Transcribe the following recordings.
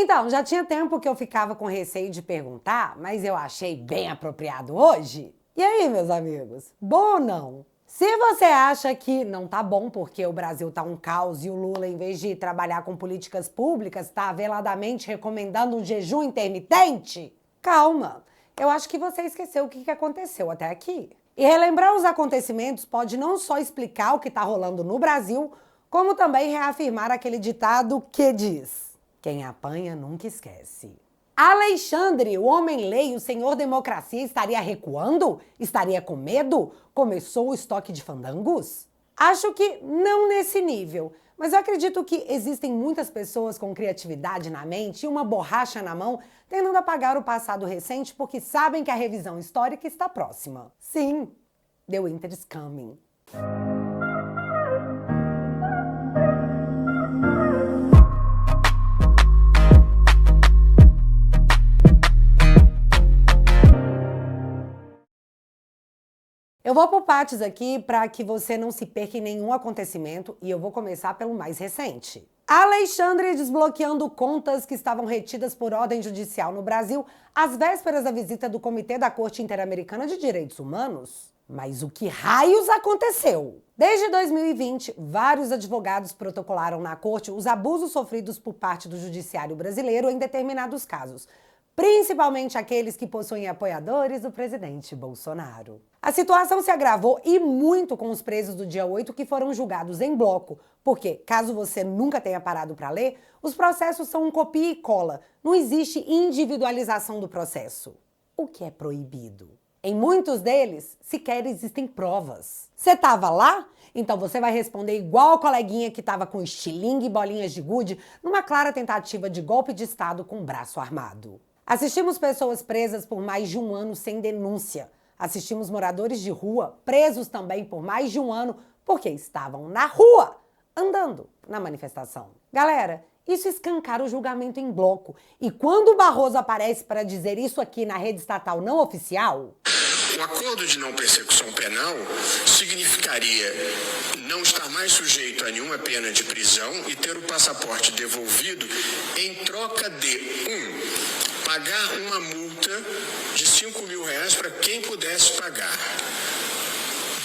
Então, já tinha tempo que eu ficava com receio de perguntar, mas eu achei bem apropriado hoje. E aí, meus amigos, bom ou não? Se você acha que não tá bom porque o Brasil tá um caos e o Lula, em vez de trabalhar com políticas públicas, tá veladamente recomendando um jejum intermitente, calma. Eu acho que você esqueceu o que aconteceu até aqui. E relembrar os acontecimentos pode não só explicar o que tá rolando no Brasil, como também reafirmar aquele ditado que diz: quem apanha nunca esquece. Alexandre, o homem-lei, o senhor democracia, estaria recuando? Estaria com medo? Começou o estoque de fandangos? Acho que não nesse nível, mas eu acredito que existem muitas pessoas com criatividade na mente e uma borracha na mão tentando apagar o passado recente porque sabem que a revisão histórica está próxima. Sim, the winter is coming. Eu vou por partes aqui para que você não se perca em nenhum acontecimento e eu vou começar pelo mais recente. Alexandre desbloqueando contas que estavam retidas por ordem judicial no Brasil às vésperas da visita do Comitê da Corte Interamericana de Direitos Humanos. Mas o que raios aconteceu? Desde 2020, vários advogados protocolaram na corte os abusos sofridos por parte do judiciário brasileiro em determinados casos, principalmente aqueles que possuem apoiadores do presidente Bolsonaro. A situação se agravou e muito com os presos do dia 8 que foram julgados em bloco, porque, caso você nunca tenha parado para ler, os processos são um copia e cola, não existe individualização do processo, o que é proibido. Em muitos deles, sequer existem provas. Você estava lá? Então você vai responder igual a coleguinha que estava com estilingue e bolinhas de gude numa clara tentativa de golpe de Estado com braço armado. Assistimos pessoas presas por mais de um ano sem denúncia. Assistimos moradores de rua presos também por mais de um ano porque estavam na rua, andando na manifestação. Galera, isso escancara o julgamento em bloco. E quando o Barroso aparece para dizer isso aqui na rede estatal não oficial... O acordo de não persecução penal significaria não estar mais sujeito a nenhuma pena de prisão e ter o passaporte devolvido em troca de pagar uma multa de R$5.000 para quem pudesse pagar.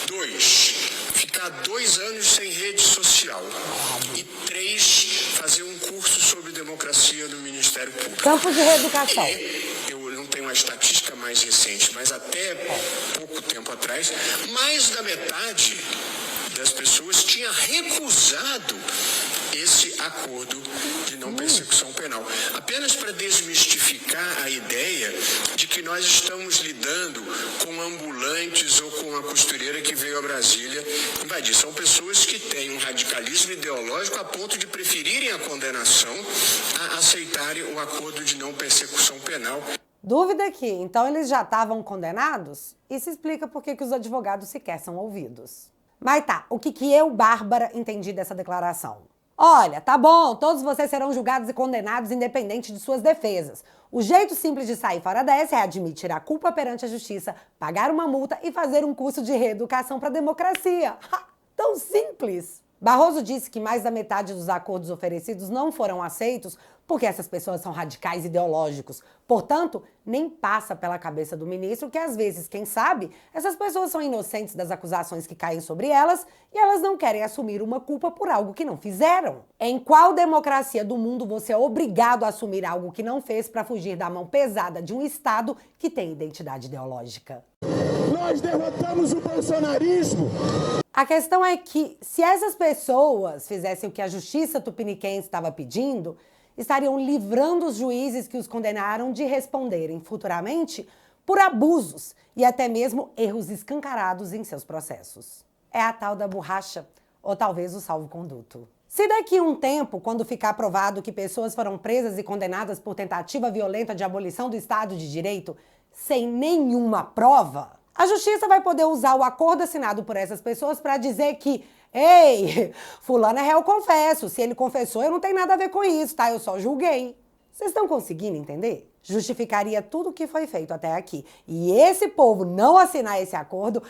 2, ficar 2 anos sem rede social. E 3, fazer um curso sobre democracia no Ministério Público. Campo de reeducação. Eu não tenho uma estatística mais recente, mas até pouco tempo atrás, mais da metade das pessoas tinha recusado esse acordo de não persecução penal. Apenas para desmistificar a ideia de que nós estamos lidando com ambulantes ou com a costureira que veio a Brasília invadir. São pessoas que têm um radicalismo ideológico a ponto de preferirem a condenação a aceitarem o acordo de não persecução penal. Dúvida aqui, então eles já estavam condenados? Isso explica por que os advogados sequer são ouvidos. Mas tá, o que eu, Bárbara, entendi dessa declaração? Olha, tá bom, todos vocês serão julgados e condenados independente de suas defesas. O jeito simples de sair fora dessa é admitir a culpa perante a justiça, pagar uma multa e fazer um curso de reeducação para a democracia. Ha, tão simples! Barroso disse que mais da metade dos acordos oferecidos não foram aceitos porque essas pessoas são radicais ideológicos. Portanto, nem passa pela cabeça do ministro que, às vezes, quem sabe, essas pessoas são inocentes das acusações que caem sobre elas e elas não querem assumir uma culpa por algo que não fizeram. Em qual democracia do mundo você é obrigado a assumir algo que não fez para fugir da mão pesada de um Estado que tem identidade ideológica? Nós derrotamos o bolsonarismo! A questão é que, se essas pessoas fizessem o que a justiça tupiniquense estava pedindo, estariam livrando os juízes que os condenaram de responderem futuramente por abusos e até mesmo erros escancarados em seus processos. É a tal da borracha, ou talvez o salvo-conduto. Se daqui a um tempo, quando ficar provado que pessoas foram presas e condenadas por tentativa violenta de abolição do Estado de Direito sem nenhuma prova, a justiça vai poder usar o acordo assinado por essas pessoas para dizer que ei, fulano é réu confesso, se ele confessou eu não tenho nada a ver com isso, tá? Eu só julguei. Vocês estão conseguindo entender? Justificaria tudo o que foi feito até aqui. E esse povo não assinar esse acordo,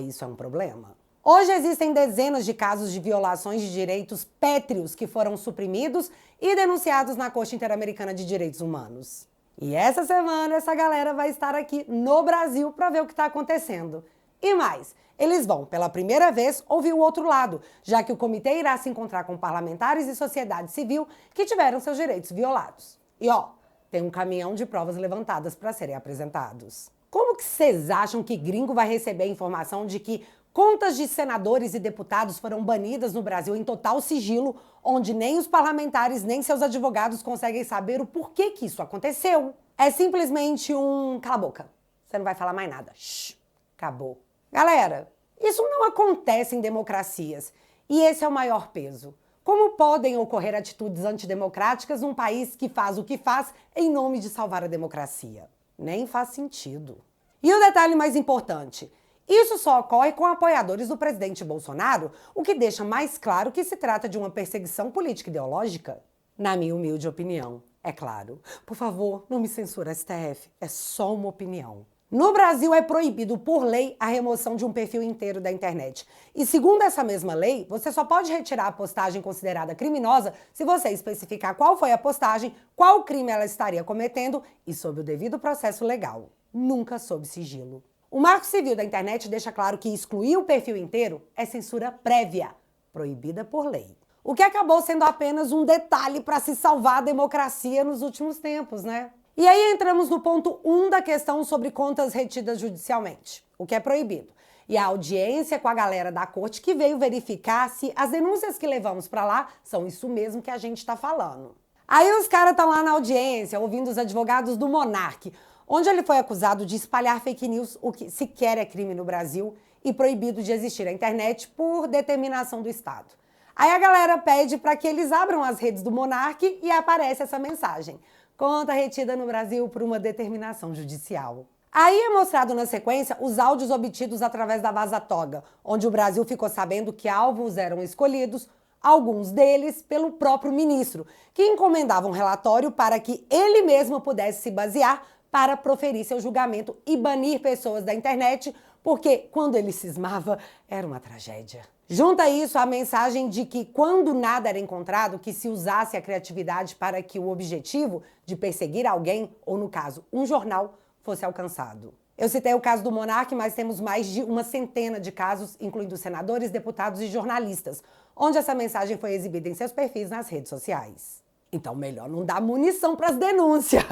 isso é um problema. Hoje existem dezenas de casos de violações de direitos pétreos que foram suprimidos e denunciados na Corte Interamericana de Direitos Humanos. E essa semana essa galera vai estar aqui no Brasil para ver o que está acontecendo. E mais, eles vão, pela primeira vez, ouvir o outro lado, já que o comitê irá se encontrar com parlamentares e sociedade civil que tiveram seus direitos violados. E ó, tem um caminhão de provas levantadas para serem apresentados. Como que vocês acham que gringo vai receber a informação de que contas de senadores e deputados foram banidas no Brasil em total sigilo, onde nem os parlamentares nem seus advogados conseguem saber o porquê que isso aconteceu? É simplesmente um cala a boca, você não vai falar mais nada. Shhh, acabou. Galera, isso não acontece em democracias e esse é o maior peso. Como podem ocorrer atitudes antidemocráticas num país que faz o que faz em nome de salvar a democracia? Nem faz sentido. E o detalhe mais importante, isso só ocorre com apoiadores do presidente Bolsonaro, o que deixa mais claro que se trata de uma perseguição política ideológica. Na minha humilde opinião, é claro. Por favor, não me censura, STF, é só uma opinião. No Brasil é proibido por lei a remoção de um perfil inteiro da internet. E segundo essa mesma lei, você só pode retirar a postagem considerada criminosa se você especificar qual foi a postagem, qual crime ela estaria cometendo e sob o devido processo legal. Nunca sob sigilo. O Marco Civil da Internet deixa claro que excluir o perfil inteiro é censura prévia, proibida por lei. O que acabou sendo apenas um detalhe para se salvar a democracia nos últimos tempos, né? E aí entramos no ponto 1 da questão sobre contas retidas judicialmente, o que é proibido. E a audiência com a galera da corte que veio verificar se as denúncias que levamos para lá são isso mesmo que a gente está falando. Aí os caras estão lá na audiência, ouvindo os advogados do Monark, onde ele foi acusado de espalhar fake news, o que sequer é crime no Brasil, e proibido de existir na internet por determinação do Estado. Aí a galera pede para que eles abram as redes do Monark e aparece essa mensagem. Conta retida no Brasil por uma determinação judicial. Aí é mostrado na sequência os áudios obtidos através da Vaza Toga, onde o Brasil ficou sabendo que alvos eram escolhidos, alguns deles pelo próprio ministro, que encomendava um relatório para que ele mesmo pudesse se basear para proferir seu julgamento e banir pessoas da internet, porque quando ele cismava, era uma tragédia. Junta isso a mensagem de que quando nada era encontrado, que se usasse a criatividade para que o objetivo de perseguir alguém, ou no caso, um jornal, fosse alcançado. Eu citei o caso do Monark, mas temos mais de uma centena de casos, incluindo senadores, deputados e jornalistas, onde essa mensagem foi exibida em seus perfis nas redes sociais. Então, melhor não dar munição para as denúncias.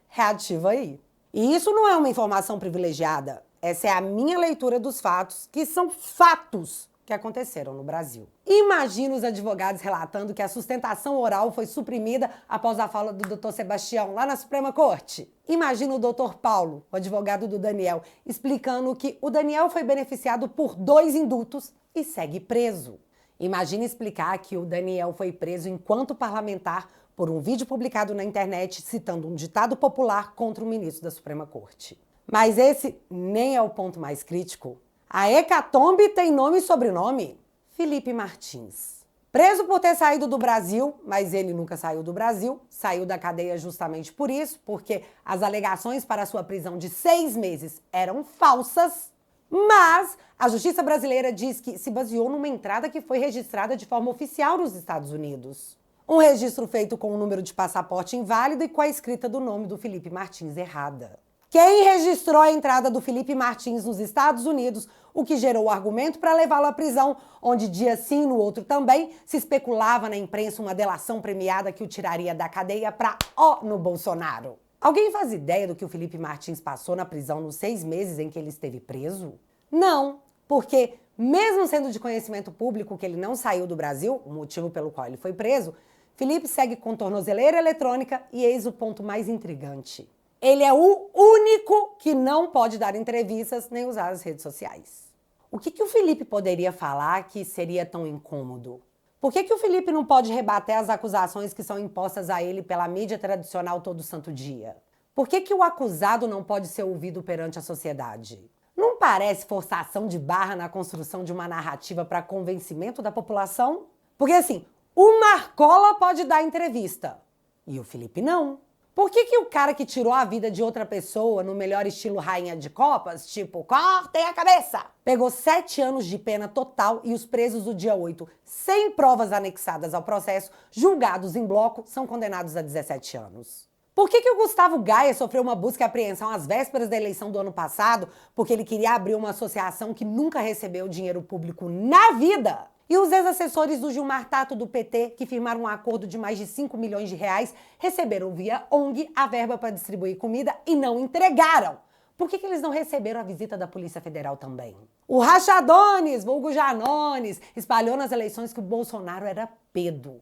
Reativa aí. E isso não é uma informação privilegiada. Essa é a minha leitura dos fatos, que são fatos que aconteceram no Brasil. Imagina os advogados relatando que a sustentação oral foi suprimida após a fala do Dr. Sebastião lá na Suprema Corte. Imagina o Dr. Paulo, o advogado do Daniel, explicando que o Daniel foi beneficiado por 2 indultos e segue preso. Imagina explicar que o Daniel foi preso enquanto parlamentar por um vídeo publicado na internet citando um ditado popular contra o ministro da Suprema Corte. Mas esse nem é o ponto mais crítico. A hecatombe tem nome e sobrenome: Felipe Martins. Preso por ter saído do Brasil, mas ele nunca saiu do Brasil, saiu da cadeia justamente por isso, porque as alegações para sua prisão de 6 meses eram falsas, mas a justiça brasileira diz que se baseou numa entrada que foi registrada de forma oficial nos Estados Unidos. Um registro feito com o número de passaporte inválido e com a escrita do nome do Felipe Martins errada. Quem registrou a entrada do Felipe Martins nos Estados Unidos, o que gerou o argumento para levá-lo à prisão, onde dia sim, no outro também, se especulava na imprensa uma delação premiada que o tiraria da cadeia para no Bolsonaro. Alguém faz ideia do que o Felipe Martins passou na prisão nos 6 meses em que ele esteve preso? Não, porque mesmo sendo de conhecimento público que ele não saiu do Brasil, o motivo pelo qual ele foi preso, Felipe segue com tornozeleira eletrônica e eis o ponto mais intrigante. Ele é o único que não pode dar entrevistas nem usar as redes sociais. O que o Felipe poderia falar que seria tão incômodo? Por que o Felipe não pode rebater as acusações que são impostas a ele pela mídia tradicional todo santo dia? Por que o acusado não pode ser ouvido perante a sociedade? Não parece forçação de barra na construção de uma narrativa para convencimento da população? Porque assim, o Marcola pode dar entrevista e o Felipe não. Por que o cara que tirou a vida de outra pessoa no melhor estilo rainha de copas, tipo, cortem a cabeça, pegou 7 anos de pena total e os presos do dia 8, sem provas anexadas ao processo, julgados em bloco, são condenados a 17 anos? Por que o Gustavo Gaia sofreu uma busca e apreensão às vésperas da eleição do ano passado porque ele queria abrir uma associação que nunca recebeu dinheiro público na vida? E os ex-assessores do Gilmar Tato do PT, que firmaram um acordo de mais de 5 milhões de reais, receberam via ONG a verba para distribuir comida e não entregaram. Por que eles não receberam a visita da Polícia Federal também? O Rachadones, vulgo Janones, espalhou nas eleições que o Bolsonaro era pedo.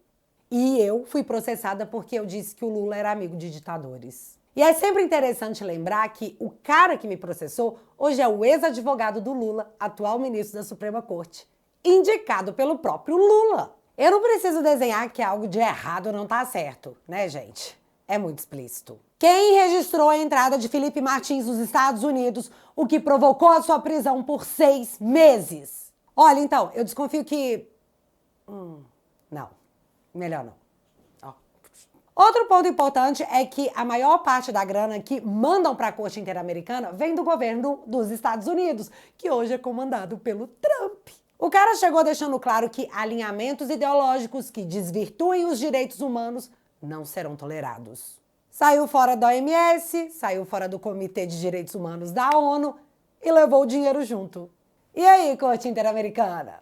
E eu fui processada porque eu disse que o Lula era amigo de ditadores. E é sempre interessante lembrar que o cara que me processou hoje é o ex-advogado do Lula, atual ministro da Suprema Corte, indicado pelo próprio Lula. Eu não preciso desenhar que algo de errado não tá certo, né, gente? É muito explícito. Quem registrou a entrada de Felipe Martins nos Estados Unidos, o que provocou a sua prisão por 6 meses? Olha, então, eu desconfio que... não. Melhor não. Outro ponto importante é que a maior parte da grana que mandam para a Corte Interamericana vem do governo dos Estados Unidos, que hoje é comandado pelo Trump. O cara chegou deixando claro que alinhamentos ideológicos que desvirtuem os direitos humanos não serão tolerados. Saiu fora da OMS, saiu fora do Comitê de Direitos Humanos da ONU e levou o dinheiro junto. E aí, Corte Interamericana?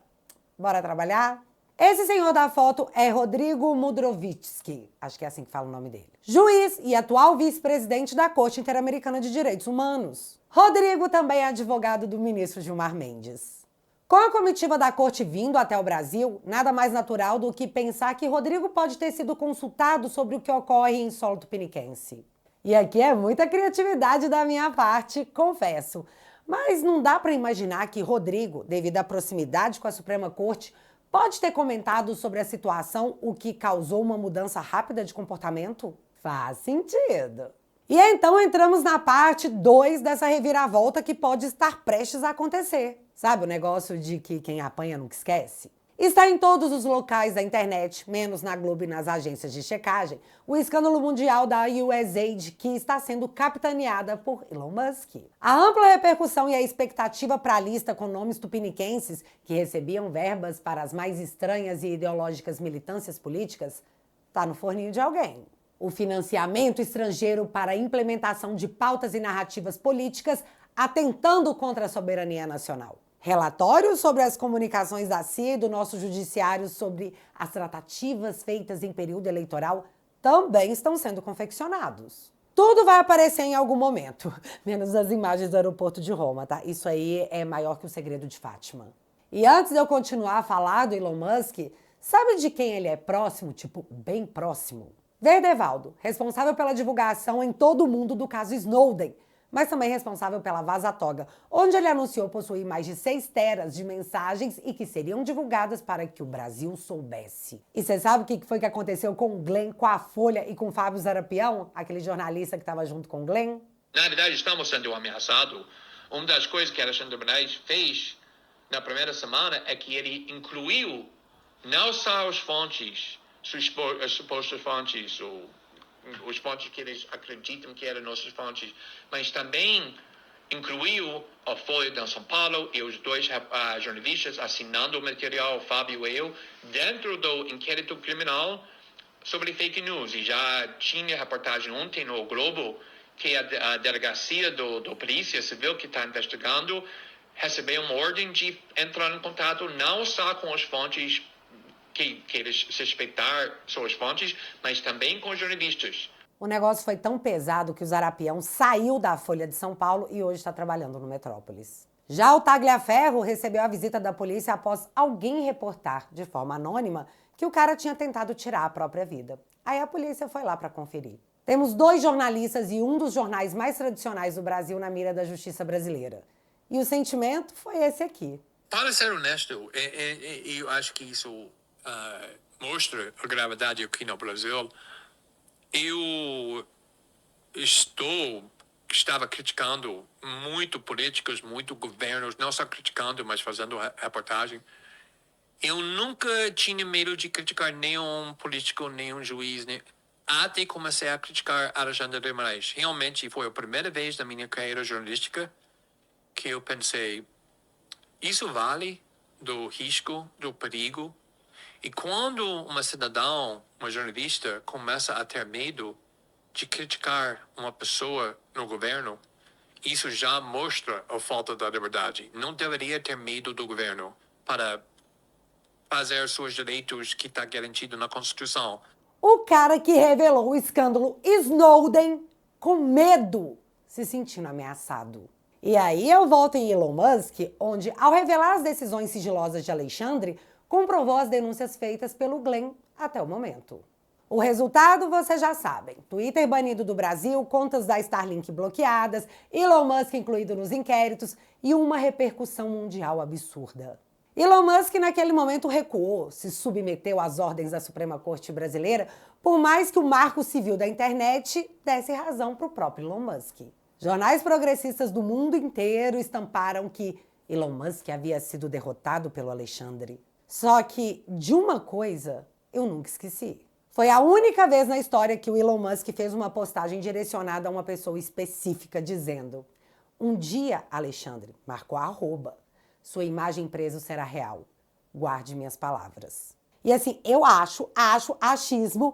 Bora trabalhar? Esse senhor da foto é Rodrigo Mudrovitsky, acho que é assim que fala o nome dele. Juiz e atual vice-presidente da Corte Interamericana de Direitos Humanos. Rodrigo também é advogado do ministro Gilmar Mendes. Com a comitiva da corte vindo até o Brasil, nada mais natural do que pensar que Rodrigo pode ter sido consultado sobre o que ocorre em solo tupiniquense. E aqui é muita criatividade da minha parte, confesso. Mas não dá para imaginar que Rodrigo, devido à proximidade com a Suprema Corte, pode ter comentado sobre a situação, o que causou uma mudança rápida de comportamento? Faz sentido. E então entramos na parte 2 dessa reviravolta que pode estar prestes a acontecer. Sabe o negócio de que quem apanha nunca esquece? Está em todos os locais da internet, menos na Globo e nas agências de checagem, o escândalo mundial da USAID, que está sendo capitaneada por Elon Musk. A ampla repercussão e a expectativa para a lista com nomes tupiniquenses que recebiam verbas para as mais estranhas e ideológicas militâncias políticas está no forninho de alguém. O financiamento estrangeiro para a implementação de pautas e narrativas políticas atentando contra a soberania nacional. Relatórios sobre as comunicações da CIA e do nosso judiciário sobre as tratativas feitas em período eleitoral também estão sendo confeccionados. Tudo vai aparecer em algum momento, menos as imagens do aeroporto de Roma, tá? Isso aí é maior que o segredo de Fátima. E antes de eu continuar a falar do Elon Musk, sabe de quem ele é próximo, tipo, bem próximo? Verdevaldo, responsável pela divulgação em todo o mundo do caso Snowden, mas também responsável pela Vaza Toga, onde ele anunciou possuir mais de 6 teras de mensagens e que seriam divulgadas para que o Brasil soubesse. E você sabe o que foi que aconteceu com o Glenn, com a Folha e com o Fábio Zarapião, aquele jornalista que estava junto com o Glenn? Na verdade, estamos sendo ameaçados. Uma das coisas que Alexandre de Moraes fez na primeira semana é que ele incluiu não só as fontes, as supostas fontes, os fontes que eles acreditam que eram nossas fontes, mas também incluiu a Folha de São Paulo e os 2 jornalistas assinando o material, o Fábio e eu, dentro do inquérito criminal sobre fake news. E já tinha reportagem ontem no Globo que a delegacia do Polícia Civil que está investigando recebeu uma ordem de entrar em contato não só com as fontes que eles suspeitar são as fontes, mas também com os jornalistas. O negócio foi tão pesado que o Zarapião saiu da Folha de São Paulo e hoje está trabalhando no Metrópolis. Já o Tagliaferro recebeu a visita da polícia após alguém reportar, de forma anônima, que o cara tinha tentado tirar a própria vida. Aí a polícia foi lá para conferir. Temos 2 jornalistas e um dos jornais mais tradicionais do Brasil na mira da justiça brasileira. E o sentimento foi esse aqui. Para ser honesto, eu acho que isso mostra a gravidade aqui no Brasil. Eu estava criticando muito políticos, muito governos, não só criticando, mas fazendo reportagem. Eu nunca tinha medo de criticar nenhum político, nenhum juiz. até comecei a criticar Alexandre de Moraes. Realmente foi a primeira vez na minha carreira jornalística que eu pensei, isso vale do risco, do perigo? E quando uma cidadão, uma jornalista, começa a ter medo de criticar uma pessoa no governo, isso já mostra a falta da liberdade. Não deveria ter medo do governo para fazer seus direitos que está garantido na Constituição. O cara que revelou o escândalo Snowden com medo, se sentindo ameaçado. E aí eu volto em Elon Musk, onde, ao revelar as decisões sigilosas de Alexandre, comprovou as denúncias feitas pelo Glenn até o momento. O resultado vocês já sabem. Twitter banido do Brasil, contas da Starlink bloqueadas, Elon Musk incluído nos inquéritos e uma repercussão mundial absurda. Elon Musk naquele momento recuou, se submeteu às ordens da Suprema Corte Brasileira, por mais que o marco civil da internet desse razão para o próprio Elon Musk. Jornais progressistas do mundo inteiro estamparam que Elon Musk havia sido derrotado pelo Alexandre. Só que de uma coisa eu nunca esqueci. Foi a única vez na história que o Elon Musk fez uma postagem direcionada a uma pessoa específica, dizendo: um dia, Alexandre, marcou a arroba, sua imagem preso será real. Guarde minhas palavras. E assim, eu acho achismo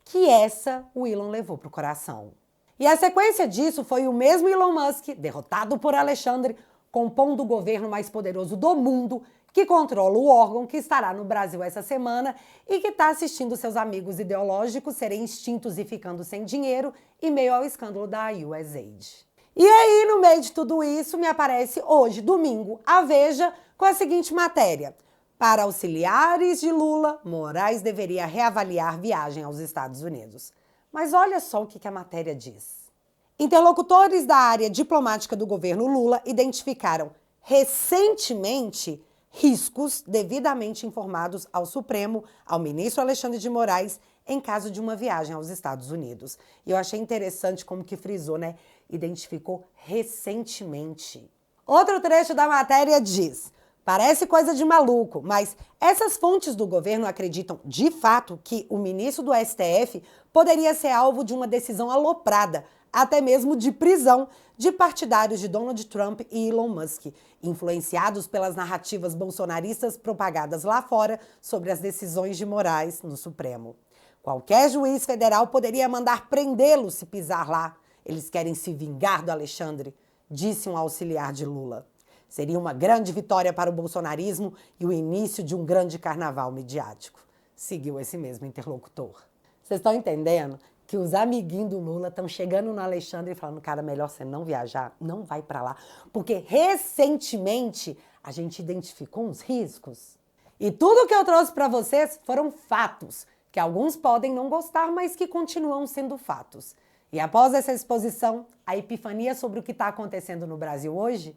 que essa o Elon levou pro coração. E a sequência disso foi o mesmo Elon Musk, derrotado por Alexandre, compondo o governo mais poderoso do mundo, que controla o órgão que estará no Brasil essa semana e que está assistindo seus amigos ideológicos serem extintos e ficando sem dinheiro em meio ao escândalo da USAID. E aí, no meio de tudo isso, me aparece hoje, domingo, a Veja, com a seguinte matéria: para auxiliares de Lula, Moraes deveria reavaliar viagem aos Estados Unidos. Mas olha só o que a matéria diz. Interlocutores da área diplomática do governo Lula identificaram recentemente riscos devidamente informados ao Supremo, ao ministro Alexandre de Moraes, em caso de uma viagem aos Estados Unidos. E eu achei interessante como que frisou, né? Identificou recentemente. Outro trecho da matéria diz: parece coisa de maluco, mas essas fontes do governo acreditam, de fato, que o ministro do STF poderia ser alvo de uma decisão aloprada, até mesmo de prisão, de partidários de Donald Trump e Elon Musk, influenciados pelas narrativas bolsonaristas propagadas lá fora sobre as decisões de Moraes no Supremo. Qualquer juiz federal poderia mandar prendê-lo se pisar lá. Eles querem se vingar do Alexandre, disse um auxiliar de Lula. Seria uma grande vitória para o bolsonarismo e o início de um grande carnaval midiático, seguiu esse mesmo interlocutor. Vocês estão entendendo que os amiguinhos do Lula estão chegando no Alexandre e falando: cara, melhor você não viajar, não vai para lá, porque recentemente a gente identificou uns riscos. E tudo que eu trouxe para vocês foram fatos, que alguns podem não gostar, mas que continuam sendo fatos. E após essa exposição, a epifania sobre o que está acontecendo no Brasil hoje,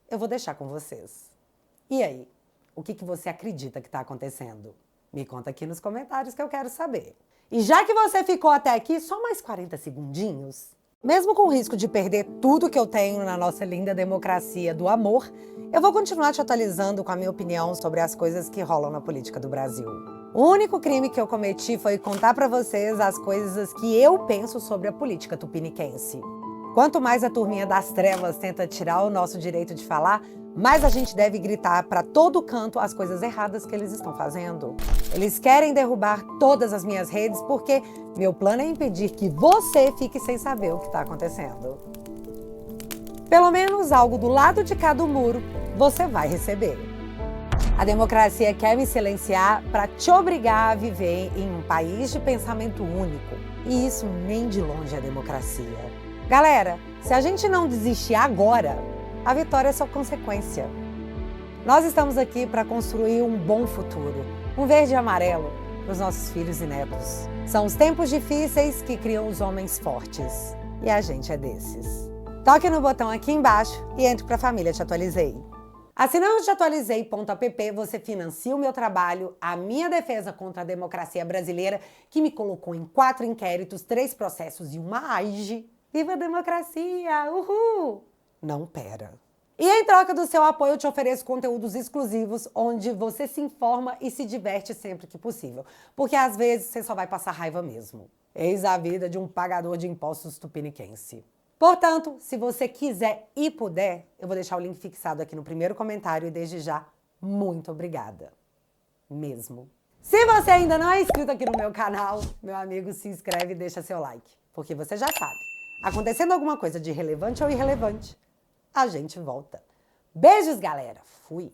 eu vou deixar com vocês. E aí, o que você acredita que está acontecendo? Me conta aqui nos comentários que eu quero saber. E já que você ficou até aqui, só mais 40 segundinhos. Mesmo com o risco de perder tudo que eu tenho na nossa linda democracia do amor, eu vou continuar te atualizando com a minha opinião sobre as coisas que rolam na política do Brasil. O único crime que eu cometi foi contar pra vocês as coisas que eu penso sobre a política tupiniquense. Quanto mais a turminha das trevas tenta tirar o nosso direito de falar, mais a gente deve gritar para todo canto as coisas erradas que eles estão fazendo. Eles querem derrubar todas as minhas redes porque meu plano é impedir que você fique sem saber o que está acontecendo. Pelo menos algo do lado de cá do muro você vai receber. A democracia quer me silenciar para te obrigar a viver em um país de pensamento único. E isso nem de longe é democracia. Galera, se a gente não desistir agora, a vitória é só consequência. Nós estamos aqui para construir um bom futuro, um verde e amarelo para os nossos filhos e netos. São os tempos difíceis que criam os homens fortes. E a gente é desses. Toque no botão aqui embaixo e entre para a família Te Atualizei. Assinando teatualizei.app, você financia o meu trabalho, a minha defesa contra a democracia brasileira, que me colocou em 4 inquéritos, 3 processos e uma AIGE. Viva a democracia! Uhul! Não, pera. E em troca do seu apoio, eu te ofereço conteúdos exclusivos, onde você se informa e se diverte sempre que possível. Porque às vezes você só vai passar raiva mesmo. Eis a vida de um pagador de impostos tupiniquense. Portanto, se você quiser e puder, eu vou deixar o link fixado aqui no primeiro comentário e desde já, muito obrigada. Mesmo. Se você ainda não é inscrito aqui no meu canal, meu amigo, se inscreve e deixa seu like. Porque você já sabe, acontecendo alguma coisa de relevante ou irrelevante, a gente volta. Beijos, galera. Fui.